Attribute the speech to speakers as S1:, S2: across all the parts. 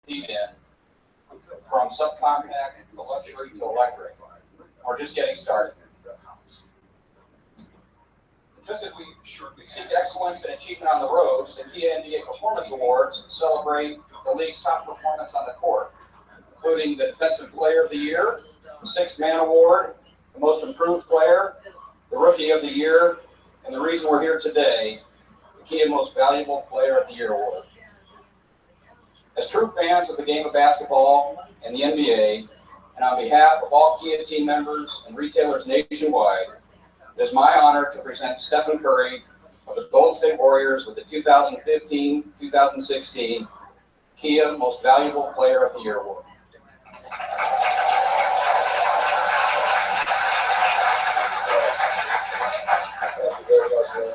S1: in from subcompact to luxury to electric. We're just getting started. Just as we seek excellence and achievement on the road, the Kia NBA Performance Awards celebrate the league's top performance on the court, including the Defensive Player of the Year, the Sixth Man Award, the Most Improved Player, the Rookie of the Year, and the reason we're here today, the Kia Most Valuable Player of the Year Award. As true fans of the game of basketball and the NBA, and on behalf of all Kia team members and retailers nationwide, it is my honor to present Stephen Curry of the Golden State Warriors with the 2015-2016 Kia Most Valuable Player of the Year Award. Thank you very much, man.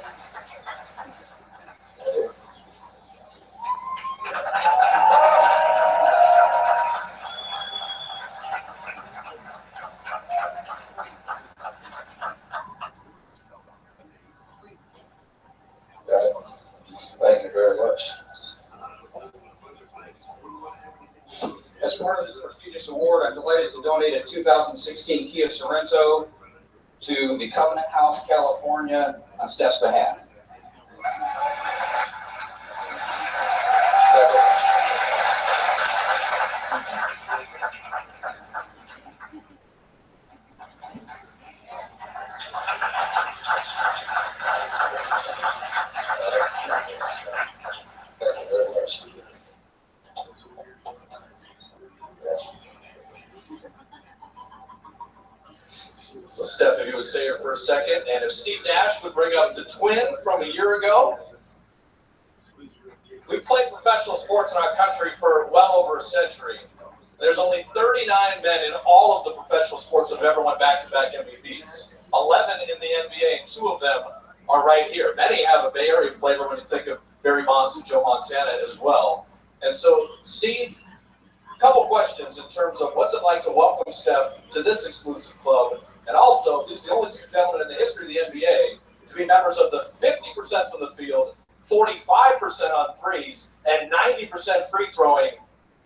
S1: Thank you very much. As part of this prestigious award, I'm delighted to donate a 2016 Kia Sorento to the Covenant House, California, on Steph's behalf.
S2: So Steph, if you would stay here for a second, and if Steve Nash would bring up the twin from a year ago. We've played professional sports in our country for well over a century. There's only 39 men in all of the professional sports that have ever won back-to-back MVPs. 11 in the NBA, and 2 of them are right here. Many have a Bay Area flavor when you think of Barry Bonds and Joe Montana as well. And so, Steve, a couple questions in terms of what's it like to welcome Steph to this exclusive club. And also, these are the only 2 gentlemen in the history of the NBA to be members of the 50% from the field, 45% on threes, and 90% free throwing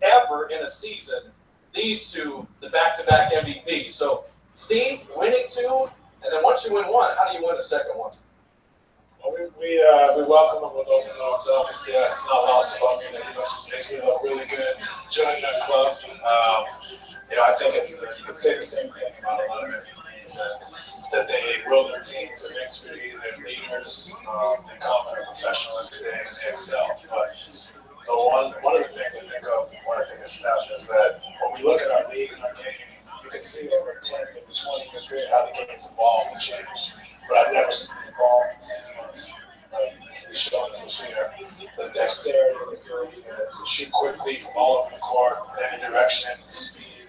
S2: ever in a season. These 2, the back-to-back MVPs. So, Steve, winning 2, and then once you win 1, how do you win a second one?
S3: Well, we welcome him with open arms. Obviously, it's not lost upon me that he makes me look really good joining our club. I think you can say the same thing about a lot of MVPs, that they will their team to victory. They're leaders. They come and are professional every day, and they excel. But one of the things I think of when I think of Steph is that when we look at our league and our game, you can see over a 10, maybe 20-year period how the game's evolved and changed. But I've never seen it evolve in 6 months. He's shown us this year the dexterity, the ability to shoot quickly from all over the court, in any direction, the speed,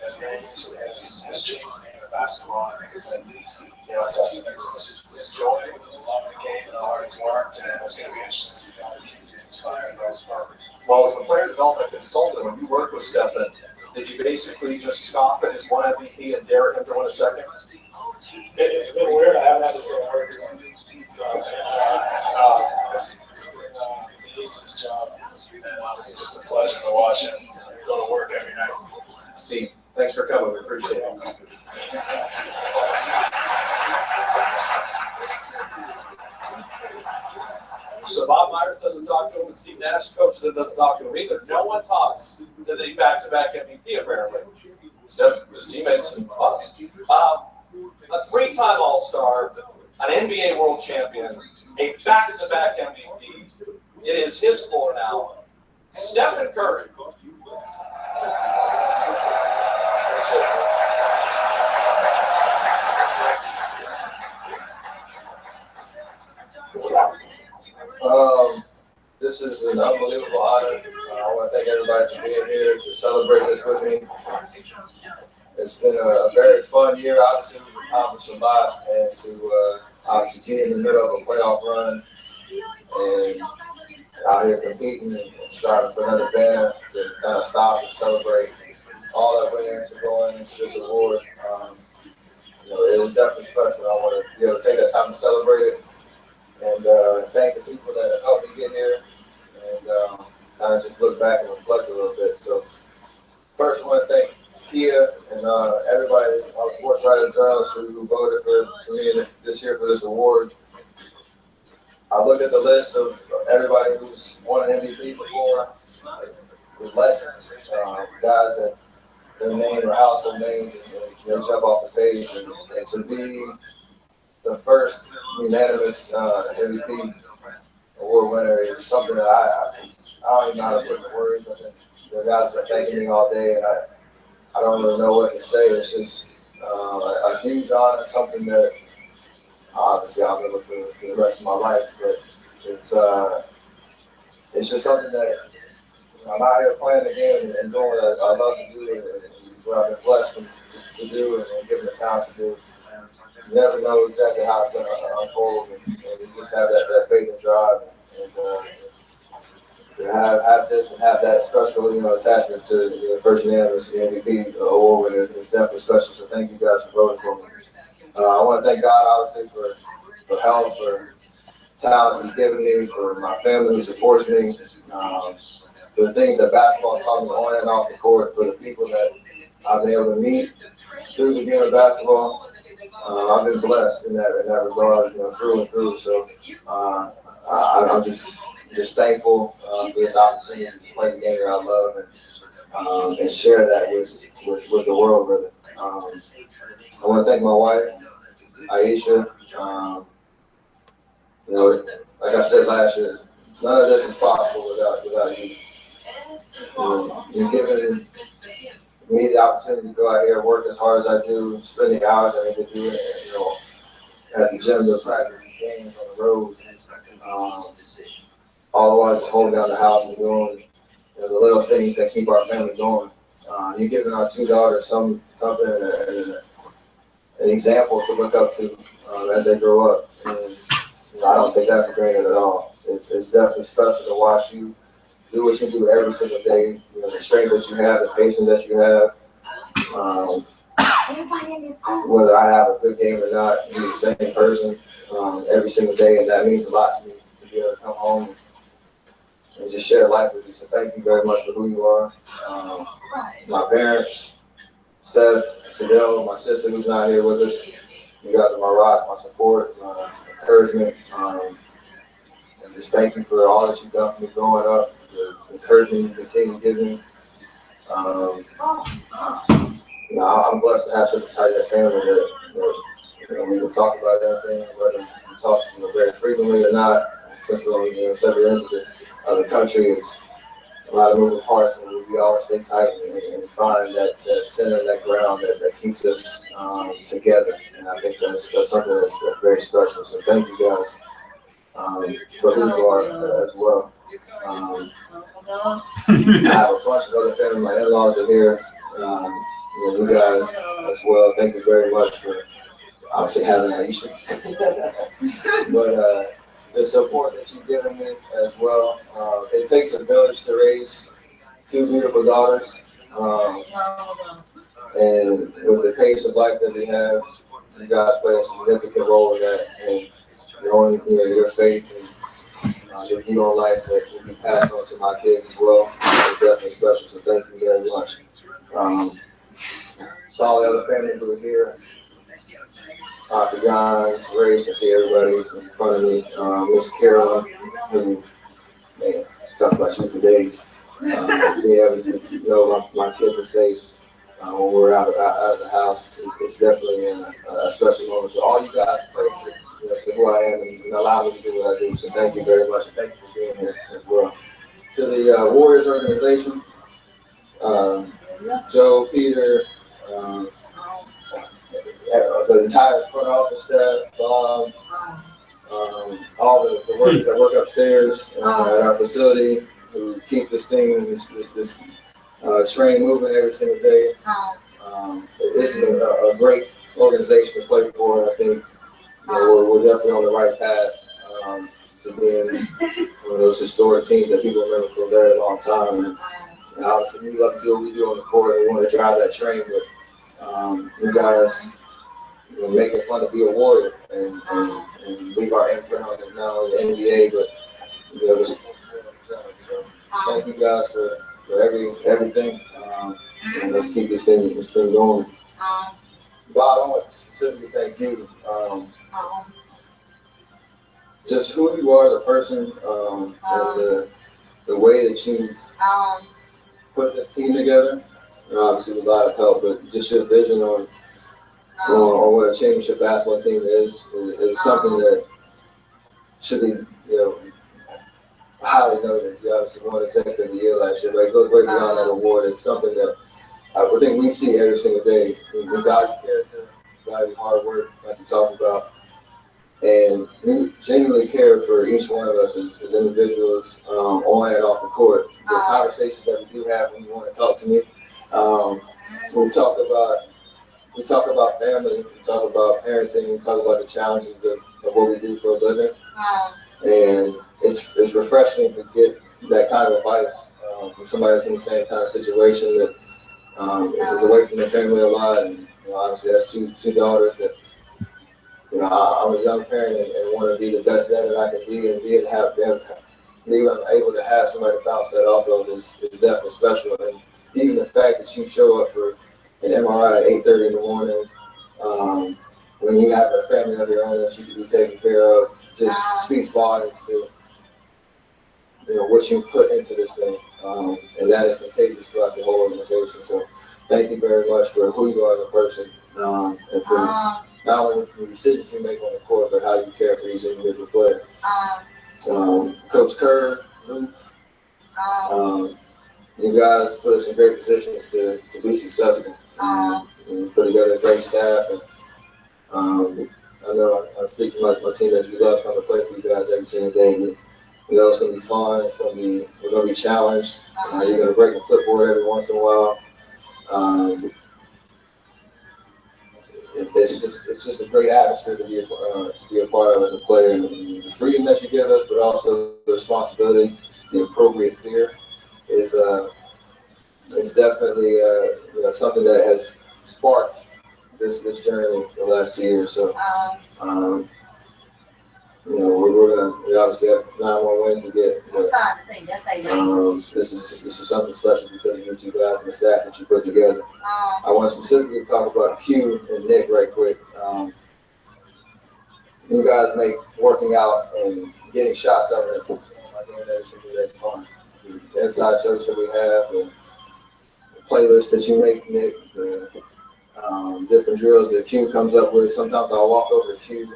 S3: and range has changed the game of basketball. I think it's a testament to his joy, loving the game, and how hard he's worked, and it's going to be interesting to see how he continues to inspire and grow his program.
S2: Well, as a player development consultant, when you worked with Stephen, did you basically just scoff at his 1 MVP and dare him to win a second?
S3: It's been weird. I haven't had to say a word to him. So it's been the easiest job, and honestly, just a pleasure to watch him go to work every night.
S2: Steve, thanks for coming. We appreciate it. So Bob Myers doesn't talk to him, and Steve Nash coaches him, doesn't talk to him either. No one talks to the back-to-back MVP, apparently, except his teammates and us. A 3-time All-Star, an NBA World Champion, a back-to-back MVP. It is his floor now. Stephen Curry.
S4: This is an unbelievable honor. I want to thank everybody for being here to celebrate this with me. It's been a very fun year. Obviously, we've accomplished a lot, and to obviously be in the middle of a playoff run and out here competing and striving for another banner to kind of stop and celebrate all that went into going into this award. It was definitely special. I want to be able to take that time to celebrate it and thank the people that helped me get here and kind of just look back and reflect a little bit. bit. So first, I want to thank Kia and everybody, all the sports writers, journalists who voted for me this year for this award. I looked at the list of everybody who's won an MVP before. It was legends, guys that their name or household names, and they jump off the page. And to be the first unanimous MVP award winner is something that I don't even know how to put in words. I think the guys have been thanking me all day, and I don't really know what to say. It's just a huge honor, something that obviously I'll remember for the rest of my life. But it's just something that I'm out here playing the game and doing what I love to do and what I've been blessed to do and given the talents to do. You never know exactly how it's going to unfold, and you just have that faith and drive, and to have this and have that special, attachment to the first unanimous MVP award winner is definitely special. So thank you guys for voting for me. I want to thank God, obviously, for health, for talents He's given me, for my family who supports me, for the things that basketball taught me on and off the court, for the people that I've been able to meet through the game of basketball. I've been blessed in that regard, through and through. So I'm just thankful for this opportunity to play the game that I love and share that with the world, really. I want to thank my wife, Aisha. Like I said last year, none of this is possible without you. You're giving me the opportunity to go out here and work as hard as I do, spending hours I need to do it, at the gym, to practice games on the road, all the while just holding down the house and doing the little things that keep our family going. You're giving our two daughters something, an example to look up to as they grow up, and I don't take that for granted at all. It's definitely special to watch you do what you do every single day. The strength that you have, the patience that you have. Whether I have a good game or not, you're the same person every single day, and that means a lot to me to be able to come home and just share life with you. So thank you very much for who you are. My parents, Steph, Sadell, my sister who's not here with us, you guys are my rock, my support, my encouragement. And just thank you for all that you've done for me growing up, the encouragement you continue to give me. I'm blessed to have such a tight family that we can talk about everything, whether we talk very frequently or not. Since we're on several ends of the country, it's a lot of moving parts, and we always stay tight and find that center, that ground that keeps us together. And I think that's something that's very special. So thank you guys for who you are as well. I have a bunch of other family. My in-laws are here. You guys as well. Thank you very much for obviously having Aisha. But the support that you've given me as well. It takes a village to raise two beautiful daughters. And with the pace of life that we have, you guys play a significant role in that. And your faith and your view on life that will be passed on to my kids as well. It's definitely special. So thank you very much. To all the other family who are here, Dr. Johns, Grace, I see everybody in front of me. Miss Carolyn, who, man, talk about you for days. Being able to know my kids are safe when we're out of the house, it's definitely a special moment. So all you guys pray to who I am and allow me to do what I do. So thank you very much, and thank you for being here as well. To the Warriors organization, Joe, Peter, the entire front office staff, Bob, all the workers that work upstairs at our facility who keep this train moving every single day. This is a great organization to play for, and I think we're definitely on the right path to being one of those historic teams that people remember for a very long time. And obviously, we love to do what we do on the court, and we want to drive that train, but you guys make it fun to be a Warrior and leave our imprint on it, not only the NBA, but the sport. So thank you guys for for everything. And let's keep this thing going. Bob, I want to specifically thank you. Just who you are as a person, and the way that you've put this team together. Obviously, with a lot of help, but just your vision on what a championship basketball team is something that should be, highly noted. You obviously won Executive of the Year last year, but it goes way beyond that award. It's something that I think we see every single day. We value character, value hard work, like we talked about, and we genuinely care for each one of us as individuals, on and off the court. The conversations that we do have when you want to talk to me, we talk about family, we talk about parenting, we talk about the challenges of what we do for a living, and it's refreshing to get that kind of advice from somebody that's in the same kind of situation that is away from their family a lot, and obviously has two daughters that. I'm a young parent and want to be the best dad that I can be, and being able to have somebody to bounce that off of is definitely special. And even the fact that you show up for an MRI at 8:30 in the morning, when you have a family of your own that you can be taken care of, just speaks volumes to what you put into this thing, and that is contagious throughout the whole organization. So thank you very much for who you are as a person, and for not only the decisions you make on the court, but how you care for each individual player. Coach Kerr, Luke, you guys put us in great positions to be successful. We put together a great staff, and I know I speak to my teammates. We love coming to play for you guys every single day. We know it's going to be fun. We're going to be challenged. You're going to break the clipboard every once in a while. It's just a great atmosphere to be a part of as a player. And the freedom that you give us, but also the responsibility, the appropriate fear, is definitely something that has sparked this journey the last 2 years. So we obviously have 9 more wins to get. But, this is something special because of you two guys and the staff that you put together. I want to specifically talk about Q and Nick right quick. You guys make working out and getting shots up and every single day fun. The inside jokes that we have, the playlist that you make, Nick, the different drills that Q comes up with. Sometimes I'll walk over to Q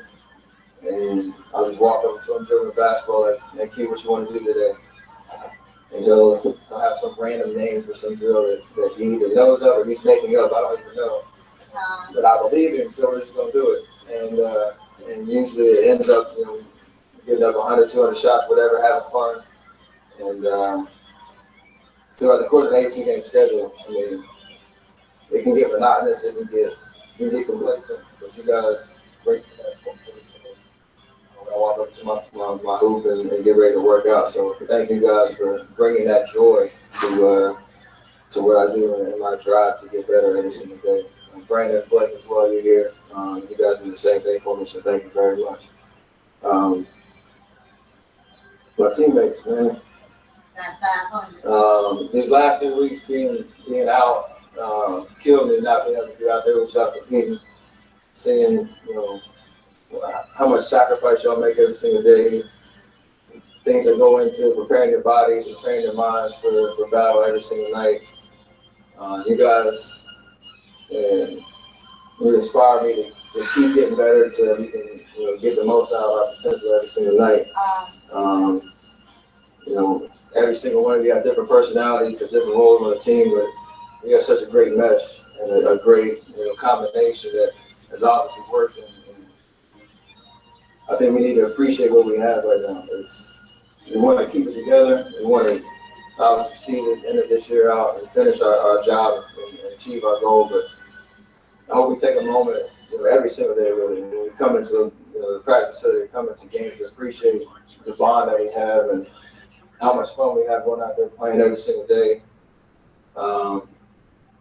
S4: and I'll just walk over to him during basketball and Q, what you want to do today? And he'll have some random name for some drill that he either knows of or he's making up. I don't even know. But I believe him, so we're just going to do it. And usually it ends up, getting up 100, 200 shots, whatever, having fun. And throughout the course of an 18-game schedule, I mean, it can get monotonous, it can get complacent, but you guys break the basketball pace. I walk up to my hoop and get ready to work out. So thank you guys for bringing that joy to what I do and my drive to get better every single day. Brandon and Blake as well, you're here. You guys do the same thing for me, so thank you very much. My teammates, man. These last 2 weeks being out killed me, not being able to get out there with y'all competing, seeing how much sacrifice y'all make every single day, things that go into preparing your bodies, preparing your minds for battle every single night. You guys, you inspire me to keep getting better so that we can get the most out of our potential every single night. Every single one of you have different personalities, a different roles on the team, but we have such a great mesh and a great combination that is obviously working. I think we need to appreciate what we have right now. We want to keep it together. We want to obviously see the end of this year out and finish our job and achieve our goal. But I hope we take a moment, every single day, really, when we come into the practice facility, come into games, to appreciate the bond that we have and how much fun we have going out there playing every single day.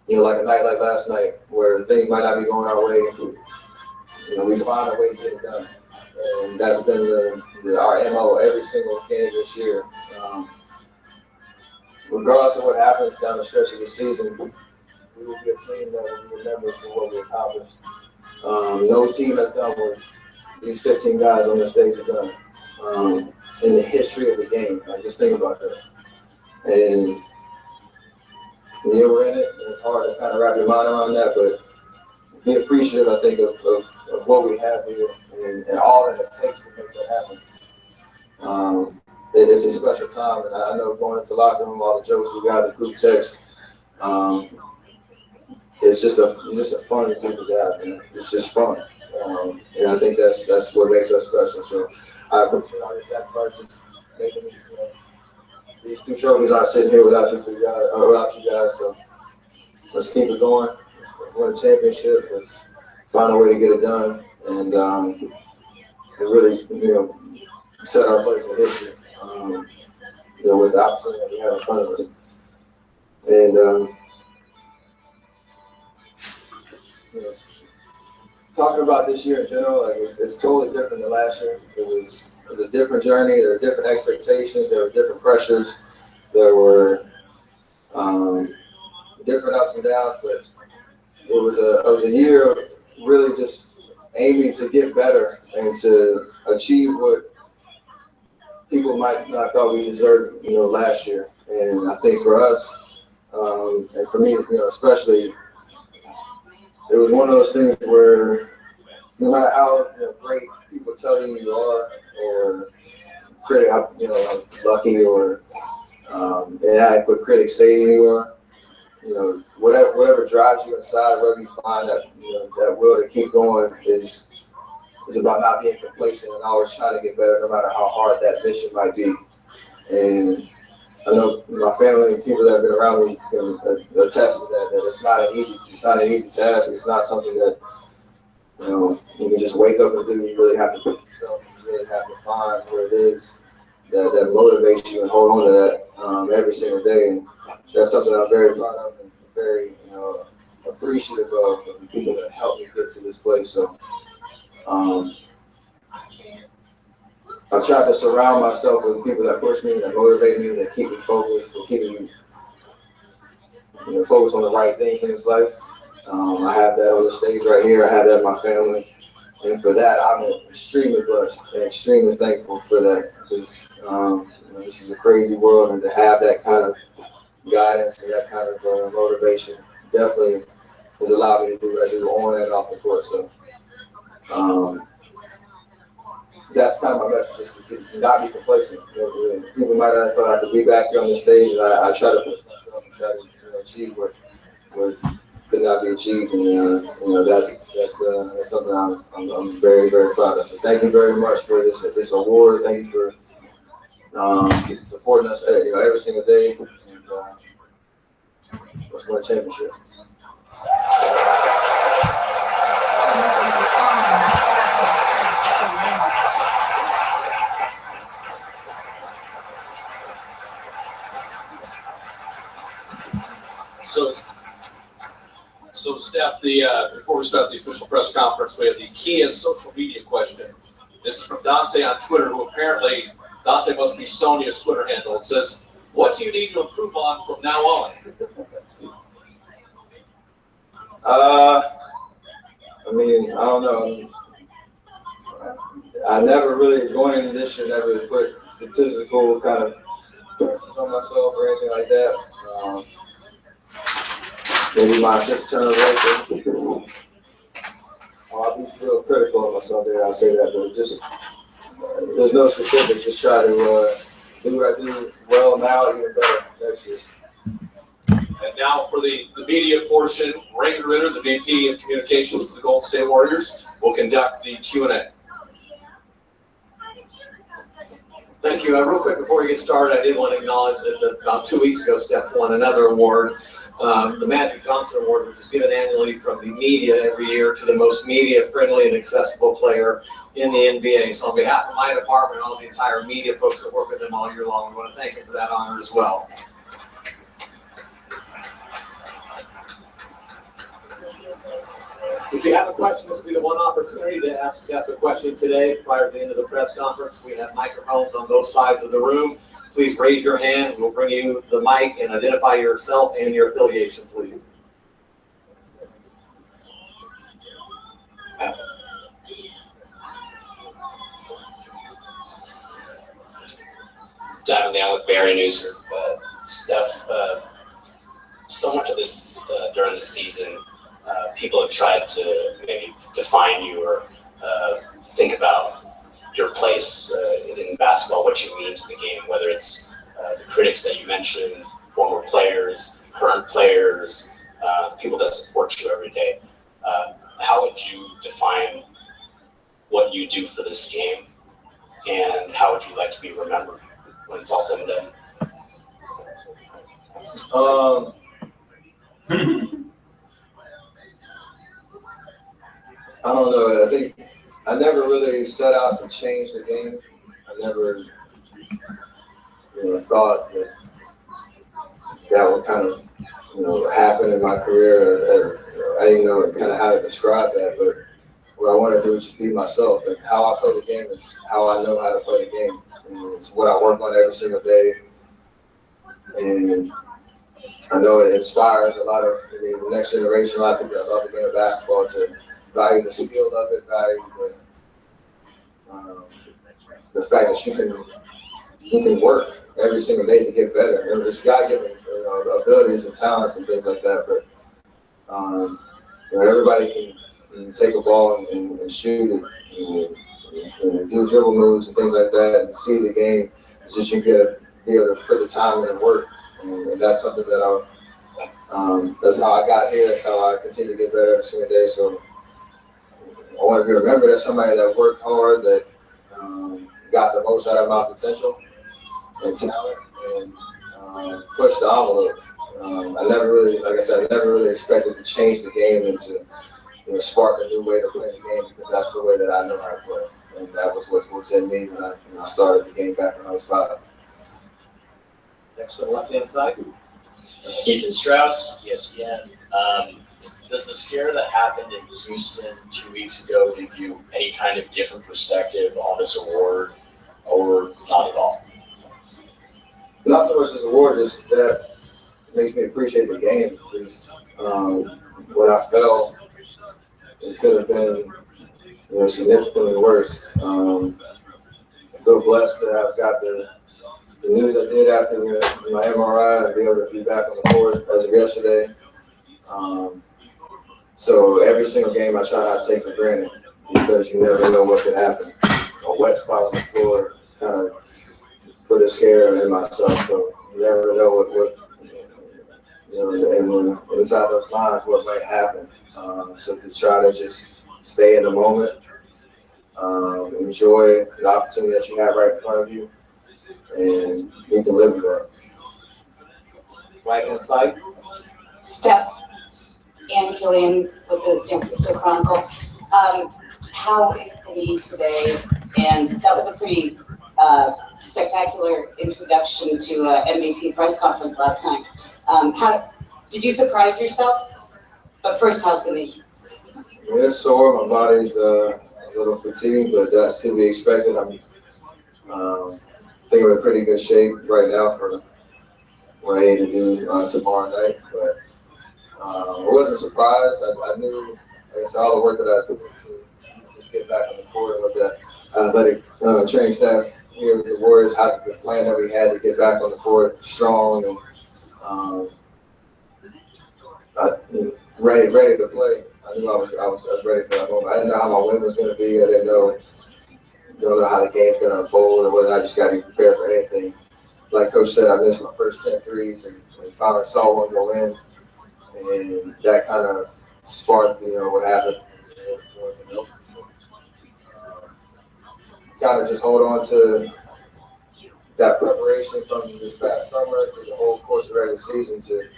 S4: Like a night like last night, where things might not be going our way, we find a way to get it done. And that's been our MO every single game this year. regardless of what happens down the stretch of the season, we will be a team that we remember for what we accomplished. No team has done what these 15 guys on the stage have done in the history of the game. Like, just think about that. And yeah, we're in it, and it's hard to kind of wrap your mind around that, but be appreciative, I think, of what we have here and all that it takes to make that happen. It's a special time, and I know going into the locker room, all the jokes we got, the group text, it's just a fun group of guys, man. It's just fun, and I think that's what makes us special. So I appreciate all your sacrifices, making these two trophies aren't sitting here without you guys. So let's keep it going. Let's win a championship. Let's find a way to get it done, and really, set our place in history. With the opportunity that we have in front of us, and talking about this year in general, like it's totally different than last year. It was a different journey. There were different expectations. There were different pressures. There were different ups and downs. But it was a year of really just aiming to get better and to achieve what people might not thought we deserved, last year. And I think for us, and for me, especially, it was one of those things where no matter how great people tell you you are, or how lucky or inadequate critics say you are, whatever drives you inside, wherever you find that that will to keep going is about not being complacent and always trying to get better, no matter how hard that mission might be. And I know my family and people that have been around me can attest to that it's not an easy task. It's not something that you can just wake up and do. You really have to push yourself. You really have to find what it is that motivates you and hold on to that every single day. And that's something I'm very proud of and very appreciative of the people that helped me get to this place. So I've tried to surround myself with people that push me, that motivate me, that keep me focused, that keep me focused on the right things in this life. I have that on the stage right here. I have that in my family. And for that, I'm extremely blessed and extremely thankful for that, because this is a crazy world, and to have that kind of guidance and that kind of motivation definitely has allowed me to do what I do on and off the court. So that's kind of my message, just to not be complacent. People might not have thought I could be back here on the stage, and I try to push myself and try to achieve what could not be achieved, and that's something I'm very, very proud of. So thank you very much for this award. Thank you for supporting us every single day, and let's win a championship.
S2: So Steph, before we start the official press conference, we have the Kia social media question. This is from Dante on Twitter, who apparently, Dante must be Sonia's Twitter handle. It says, "What do you need to improve on from now on?"
S4: I don't know. I never really, going into this year, never really put statistical kind of pressures on myself or anything like that. Maybe my assist turnover rate. I'll be real critical of myself there. I'll say that, but just there's no specifics. Just try to do what I do well now, even better next year.
S2: And now for the media portion, Raymond Ritter, the VP of Communications for the Golden State Warriors, will conduct the Q&A.
S5: Thank you. Real quick before we get started, I did want to acknowledge that about 2 weeks ago, Steph won another award, the Magic Johnson Award, which is given annually from the media every year to the most media-friendly and accessible player in the NBA. So on behalf of my department and all the entire media folks that work with them all year long, we want to thank them for that honor as well. So if you have a question, this will be the one opportunity to ask Steph a question today prior to the end of the press conference. We have microphones on both sides of the room. please raise your hand. We'll bring you the mic and identify yourself and your affiliation, please.
S6: Diving down with Barry News Group. Steph, so much of this during the season, people have tried to maybe define you or think about your place in basketball, what you mean to the game, whether it's the critics that you mentioned, former players, current players, people that support you every day. How would you define what you do for this game, and how would you like to be remembered when it's all said and done?
S4: I don't know. I think I never really set out to change the game. I never, thought that would kind of, happen in my career. I didn't know kind of how to describe that, but what I want to do is just be myself. And how I play the game is how I know how to play the game. And it's what I work on every single day. And I know it inspires a lot of the next generation, a lot of people that love the game of basketball to value the skill of it, value the fact that you can work every single day to get better. And there's God-given abilities and talents and things like that, but everybody can take a ball and shoot it and do dribble moves and things like that and see the game. It's just you gotta be able to put the time in and work, and that's something that that's how I got here. That's how I continue to get better every single day. So I want to be remembered as somebody that worked hard, that got the most out of my potential and talent, and pushed the envelope. I never really expected to change the game and to spark a new way to play the game, because that's the way that I know how to play, and that was what was in me when I started the game back when I was 5.
S5: Next to the left-hand side.
S7: Ethan Strauss, ESPN. Does the scare that happened in Houston 2 weeks ago give you any kind of different perspective on this award, or not at all?
S4: Not so much this award, just that makes me appreciate the game, because when I fell, it could have been significantly worse. I feel blessed that I've got the news I did after my MRI and be able to be back on the court as of yesterday. So every single game I try not to take for granted, because you never know what could happen. A wet spot on the floor kind of put a scare in myself, so you never know what and inside those lines what might happen. So to try to just stay in the moment, enjoy the opportunity that you have right in front of you, and you can live with that.
S5: Right hand side.
S8: Steph and Killian with the San Francisco Chronicle. How is the knee today? And that was a pretty spectacular introduction to MVP press conference last night. How did you surprise yourself? But first, how's the knee?
S4: Yeah, it's sore. My body's a little fatigued, but that's to be expected. I'm think I'm in pretty good shape right now for what I need to do tomorrow night. But I wasn't surprised. I knew, like I said, all the work that I put into just get back on the court with the athletic training staff here with the Warriors, how the plan that we had to get back on the court strong and ready to play. I knew I was ready for that moment. I didn't know how my win was going to be. I didn't know how the game's going to unfold, or whether I just got to be prepared for anything. Like Coach said, I missed my first 10 threes, and we finally saw one go in, and that kind of sparked, what happened. Kind of just hold on to that preparation from this past summer through the whole course of regular season to,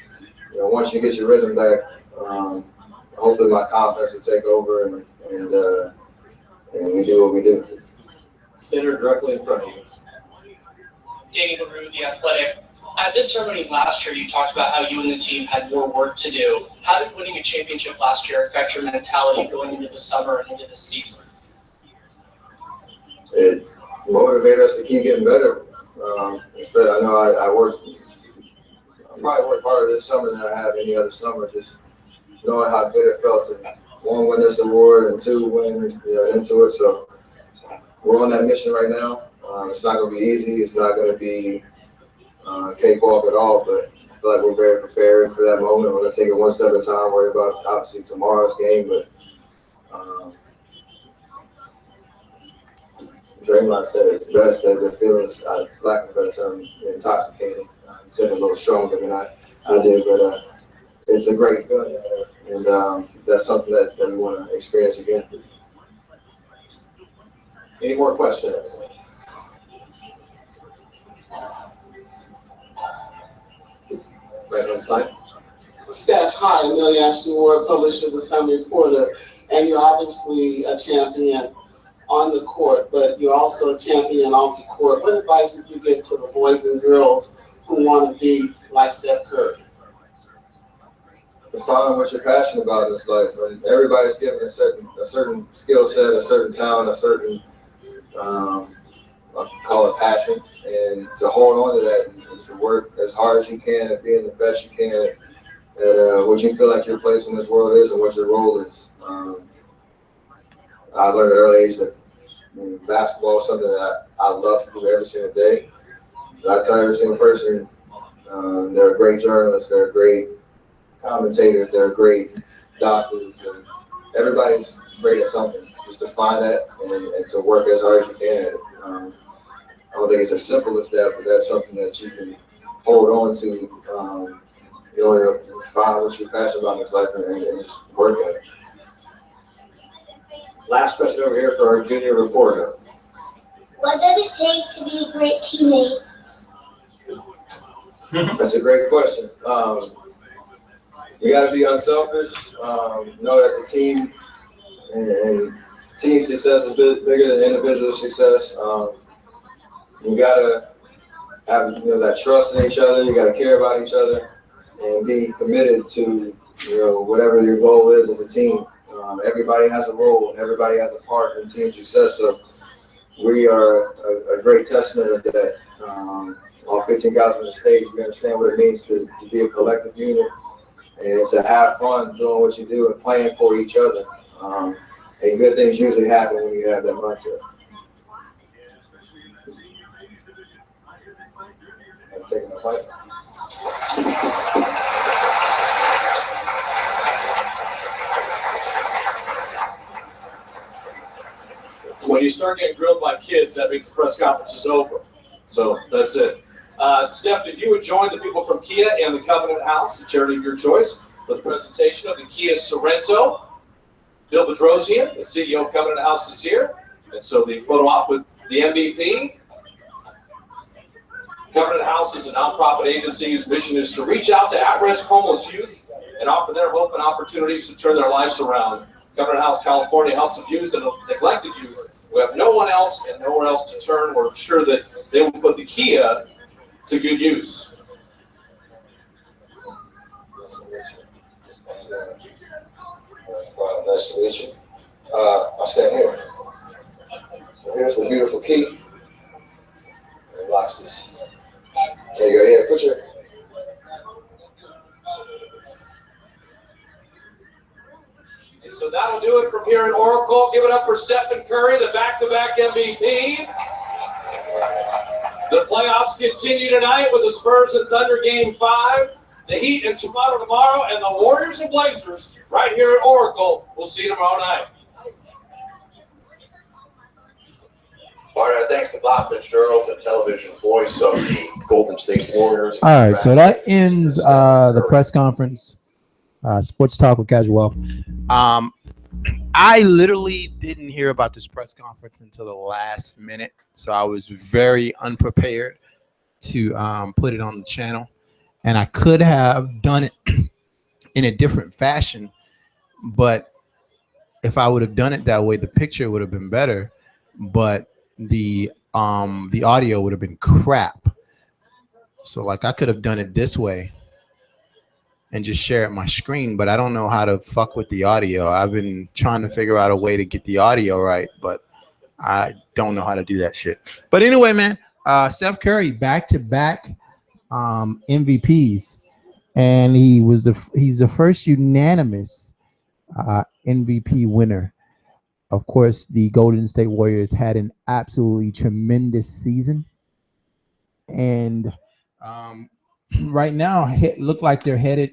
S4: once you get your rhythm back, hopefully my confidence will take over and we do what we do.
S5: Center directly in front of you.
S9: Danny LaRue, The Athletic. At this ceremony last year, you talked about how you and the team had more work to do. How did winning a championship last year affect your mentality going into the summer and into the season?
S4: It motivated us to keep getting better. I know I probably work harder this summer than I have any other summer, just knowing how good it felt to one, win this award, and two, win into it. So we're on that mission right now. It's not going to be easy. It's not going to be cakewalk at all, but I feel like we're very prepared for that moment. We're going to take it one step at a time, worry about obviously tomorrow's game, but Draymond said it best, that the feelings, out of lack of a better term, intoxicating. He said it a little stronger than I did, but it's a great feeling, and that's something that we want to experience again.
S5: Any more questions? Right on side.
S10: Steph, hi, Amelia Ashton Ward, publisher of the Sun Reporter, and you're obviously a champion on the court, but you're also a champion off the court. What advice would you give to the boys and girls who want to be like Steph Curry?
S4: Define what you're passionate about in this life. And everybody's given a certain skill set, a certain talent, a certain I call it passion, and to hold on to that and to work as hard as you can at being the best you can at what you feel like your place in this world is and what your role is. I learned at an early age that basketball is something that I love to do every single day. But I tell every single person, they're great journalists, they're great commentators, they're great doctors, and everybody's great at something. Just to find that and to work as hard as you can at it. I don't think it's as simple as that, but that's something that you can hold on to. Find what you're passionate about in this life and just work at it.
S5: Last question over here for our junior reporter.
S11: What does it take to be a great teammate?
S4: That's a great question. You got to be unselfish. Know that the team and team success is bigger than individual success. You got to have that trust in each other. You got to care about each other and be committed to whatever your goal is as a team. Everybody has a role and everybody has a part in team success. So we are a great testament of that. All 15 guys on the stage, we understand what it means to be a collective unit and to have fun doing what you do and playing for each other. And good things usually happen when you have that mindset. I'm taking the fight.
S2: When you start getting grilled by kids, that means the press conference is over. So that's it. Steph, if you would join the people from Kia and the Covenant House, the charity of your choice, for the presentation of the Kia Sorrento. Bill Bedrosian, the CEO of Covenant House, is here. And so the photo op with the MVP. Covenant House is a nonprofit agency whose mission is to reach out to at-risk homeless youth and offer their hope and opportunities to turn their lives around. Covenant House, California helps abused and neglected youth who have no one else and nowhere else to turn. We're sure that they will put the Kia to good use.
S4: Nice to meet you. I'll stand here. So here's the beautiful key. And locks this. There you go. Yeah, put your.
S2: And so that'll do it from here in Oracle. Give it up for Stephen Curry, the back-to-back MVP. The playoffs continue tonight with the Spurs and Thunder Game 5. The Heat in Toronto tomorrow, and the Warriors and Blazers right here at Oracle. We'll see you tomorrow night.
S12: All right, thanks to Bob Fitzgerald, the television voice of the Golden State Warriors.
S13: All right, so that ends the press conference. Sports Talk with Casual. I literally didn't hear about this press conference until the last minute, so I was very unprepared to put it on the channel. And I could have done it in a different fashion, but if I would have done it that way, the picture would have been better, but the audio would have been crap. So like I could have done it this way and just share it my screen, but I don't know how to fuck with the audio. I've been trying to figure out a way to get the audio right, but I don't know how to do that shit. But anyway, man, Steph Curry back-to-back MVPs, and he's the first unanimous MVP winner. Of course, the Golden State Warriors had an absolutely tremendous season, and right now look like they're headed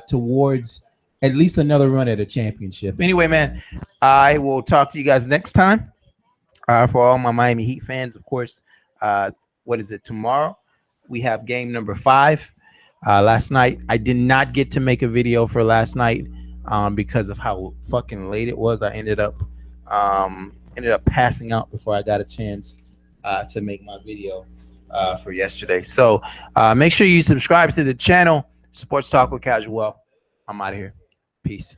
S13: towards at least another run at a championship. Anyway, man, I will talk to you guys next time. For all my Miami Heat fans, of course, what is it? Tomorrow we have game number 5. Last night I did not get to make a video for last night because of how fucking late it was. I ended up passing out before I got a chance to make my video for yesterday. So make sure you subscribe to the channel. Sports Talk with Casual. I'm out of here. Peace.